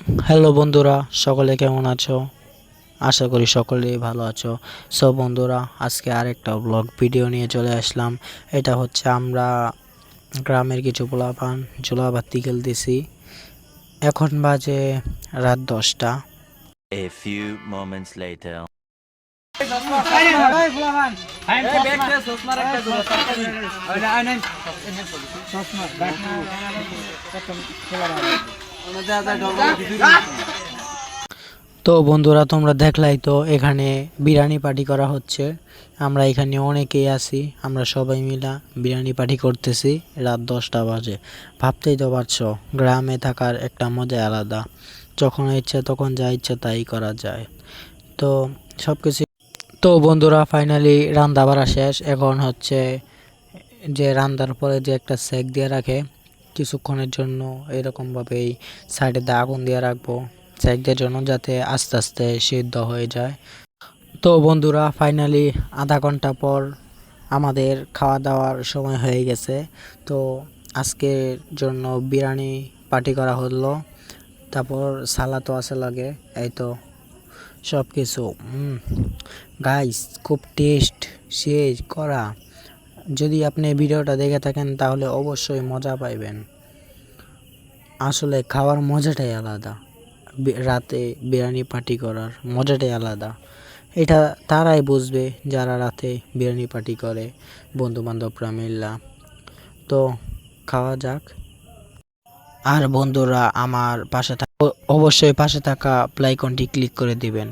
Hello বন্ধুরা, সকলে কেমন আছো? আশা করি সকলেই ভালো আছো। সো বন্ধুরা, আজকে আরেকটা ব্লগ ভিডিও নিয়ে চলে আসলাম। এটা হচ্ছে আমরা গ্রামের কিছু পোলাপান জোলাবাতি খেলতেছি। এখন বাজে রাত 10টা। A few moments later. তো বন্ধুরা, তোমরা দেখলাই তো এখানে বিরিয়ানি পার্টি করা হচ্ছে। আমরা এখানে অনেকেই আছি, আমরা সবাই মিলা বিরিয়ানি পার্টি করতেছি। রাত 10টা বাজে। ভাবতেই তো পারছো, গ্রামে থাকার একটা মজা আলাদা। যখন ইচ্ছে তখন যা ইচ্ছে তাই করা যায়। তো সবকিছু তো বন্ধুরা, ফাইনালি রান্না বাড়া শেষ। এখন হচ্ছে যে রান্নার পরে যে একটা সেক দিয়ে রাখে কিছুক্ষণের জন্য, এরকমভাবেই সাইডে দিয়ে আগুন দিয়ে রাখবো সেক দেওয়ার জন্য, যাতে আস্তে আস্তে সিদ্ধ হয়ে যায়। তো বন্ধুরা, ফাইনালি আধা ঘন্টা পর আমাদের খাওয়া দাওয়ার সময় হয়ে গেছে। তো আজকের জন্য বিরিয়ানি পার্টি করা হলো, তারপর সালাদও আছে লাগে। এই তো সব কিছু গাইস, খুব টেস্ট শেষ করা। যদি আপনি ভিডিওটা দেখে থাকেন তাহলে অবশ্যই মজা পাইবেন। আসলে খাওয়ার মজাটাই আলাদা। রাতে বিরিয়ানি পার্টি করার মজাটাই আলাদা। এটা তারাই বুঝবে যারা রাতে বিরিয়ানি পার্টি করে বন্ধু বান্ধবরা মিল্লা। তো খাওয়া যাক। আর বন্ধুরা, আমার পাশে অবশ্যই পাশে থাকা প্লে আইকনটি ক্লিক করে দিবেন।